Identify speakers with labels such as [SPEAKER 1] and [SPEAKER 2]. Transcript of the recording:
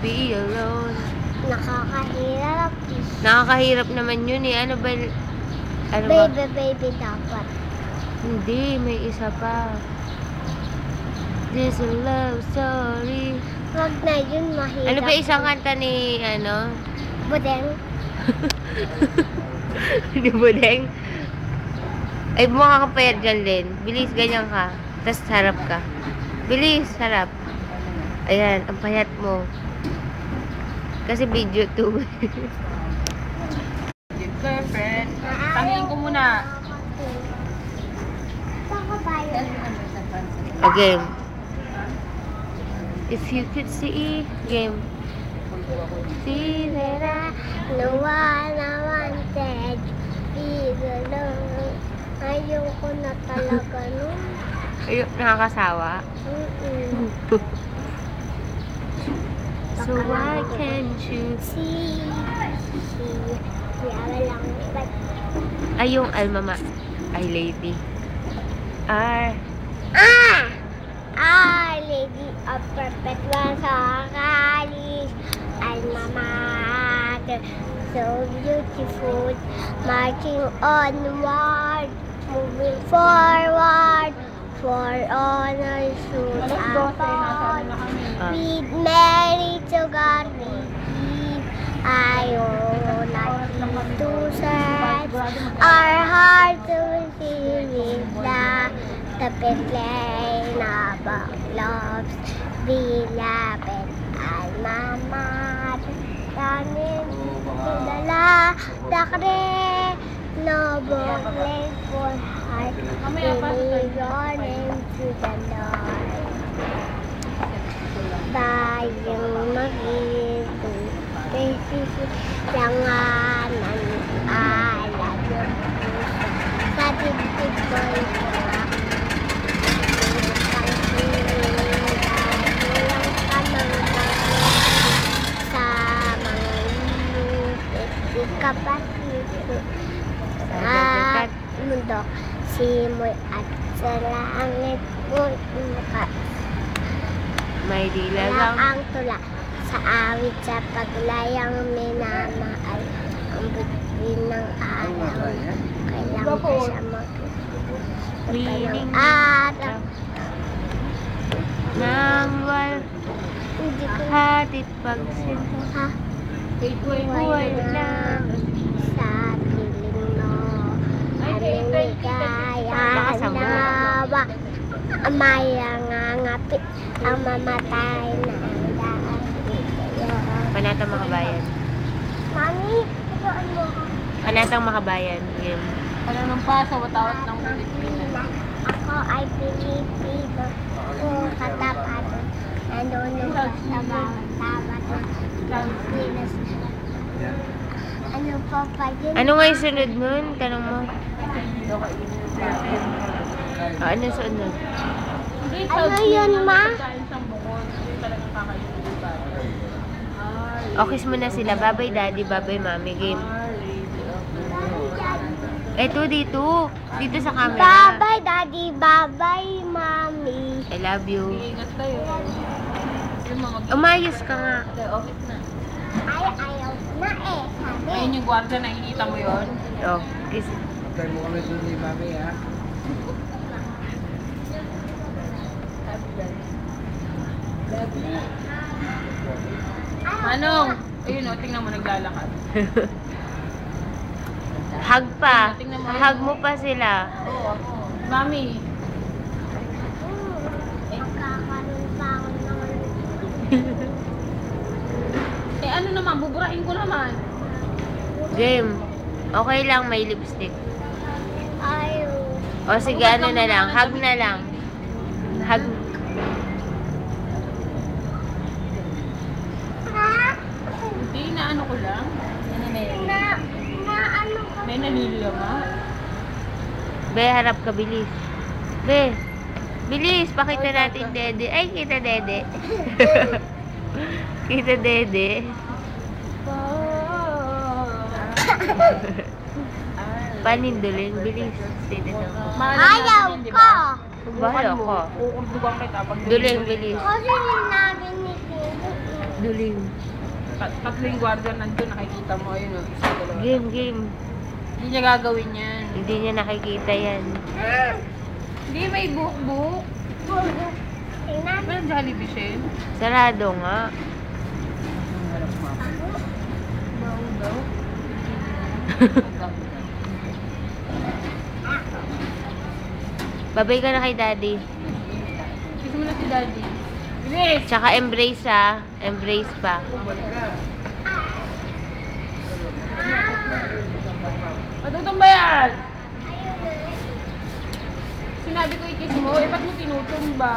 [SPEAKER 1] be alone.
[SPEAKER 2] Nakakahirap.
[SPEAKER 1] Nakakahirap naman yun eh. Ano ba? Ano ba?
[SPEAKER 2] Baby dapat.
[SPEAKER 1] Hindi, may isa pa. This is a love story.
[SPEAKER 2] Wag na yun, mahirap.
[SPEAKER 1] Ano ba isang kanta ni, ano?
[SPEAKER 2] Budeng.
[SPEAKER 1] Ni Budeng? Ay, mukha kang payat dyan, Len. Bilis, ganyan ka. Tapos harap ka. Bilis, harap. Ayan, ang payat mo. Kasi video 2.
[SPEAKER 3] Girlfriend, tangin ko muna.
[SPEAKER 1] Okay. If you could see, game. See that I
[SPEAKER 2] No one I wanted. Be alone. Ayoko na talaga nun.
[SPEAKER 1] Ayun, nakakasawa. So why can't you
[SPEAKER 2] See. Yawa lang.
[SPEAKER 1] ay yung almama ay lady
[SPEAKER 2] Lady of Perpetual Socrates, alma mater, so beautiful, marching onward, moving forward, for honor should upon, with Mary to God we give, ayaw natin to search, our heart to receive with the plain of love's beloved alma mater, running to the noble grateful heart, believe your name to the Lord. Bayang mag-ito, langanan, alam yung puso, sa dibdib ko'y kapatid at mundo, simoy at sa langit mo inukas.
[SPEAKER 1] may dilagang
[SPEAKER 2] Ang tula sa awit sa paglayang minamahal, ang bituin ng araw, kailangan ko siya
[SPEAKER 1] meaning
[SPEAKER 2] araw.
[SPEAKER 1] nang wal
[SPEAKER 2] Hindi ko
[SPEAKER 1] hatid pagsinta
[SPEAKER 2] ha
[SPEAKER 1] buhay lang
[SPEAKER 2] sa piling mo, aming ligaya nawa, may ngangapit ang mamatay na dahil sa'yo.
[SPEAKER 1] Panatang Makabayan.
[SPEAKER 2] Mami, turuan mo ako.
[SPEAKER 1] Panatang Makabayan. Game.
[SPEAKER 3] Ano nang pasa, watawat ng Pilipinas.
[SPEAKER 2] Ako ay Pilipino, kung katapat, nandunong ka sa bawat tapat ng Pilipinas. Ano pa pa yun?
[SPEAKER 1] Ano nga yung sunod nun? Tanong mo. Ano yung sunod nun?
[SPEAKER 2] Ano yun, ma?
[SPEAKER 1] O, kiss mo na sila. Bye-bye, daddy. Bye-bye, mami. Game. Eto, dito. Dito sa camera.
[SPEAKER 2] Bye-bye, daddy. Bye-bye, mami.
[SPEAKER 1] I love you.
[SPEAKER 3] Ingat kayo. Yung mga
[SPEAKER 1] Umayos ka nga.
[SPEAKER 3] office na.
[SPEAKER 2] Ay, ayaw na eh. Sabi.
[SPEAKER 3] Ayun yung gwardiya, nakikita mo yun?
[SPEAKER 1] O, kiss.
[SPEAKER 4] Patay mo kami doon ni Mami, ha?
[SPEAKER 3] Manong! Ayun o, tingnan mo, naglalakad.
[SPEAKER 1] Hug pa.
[SPEAKER 3] Tingnan mo.
[SPEAKER 1] Hug mo pa sila.
[SPEAKER 3] Oo. Mami!
[SPEAKER 2] Magkakaroon pa ako ng
[SPEAKER 3] Eh ano naman, buburahin ko naman.
[SPEAKER 1] Game. Okay lang, may lipstick.
[SPEAKER 2] ayaw.
[SPEAKER 1] O, sige, ano na lang. Hug na lang. Hug.
[SPEAKER 2] Ha?
[SPEAKER 3] Hindi, na ano ko lang. Ano na yun?
[SPEAKER 2] Na ano ka?
[SPEAKER 3] May naniliyama.
[SPEAKER 1] Be, harap ka, bilis. Be, bilis. Pakita natin, dede. Ay, kita, dede. Kita, dede. Panindulin, bilis. Dede na.
[SPEAKER 2] Ayaw ko.
[SPEAKER 1] Bahala ko.
[SPEAKER 3] Kukundugan kita pag
[SPEAKER 1] Duling, bilis.
[SPEAKER 2] Kasi sinabi ni Tito.
[SPEAKER 1] Duling.
[SPEAKER 3] Tatlo yung guardian nandun, nakikita mo. Ayun o. Isa, dalawa.
[SPEAKER 1] Game.
[SPEAKER 3] Hindi niya gagawin yan.
[SPEAKER 1] Hindi niya nakikita yan.
[SPEAKER 3] Hindi, may buhok-buhok.
[SPEAKER 2] Tingnan.
[SPEAKER 3] Walang Jollibee siya yun.
[SPEAKER 1] Sarado nga.
[SPEAKER 3] Daw.
[SPEAKER 1] Babay ka na kay daddy.
[SPEAKER 3] Kiss mo na si daddy. Bilis!
[SPEAKER 1] Tsaka embrace ha. Embrace pa.
[SPEAKER 3] Matutong ba yan? Sinabi ko i-kiss mo, eh ba't mo tinutumba?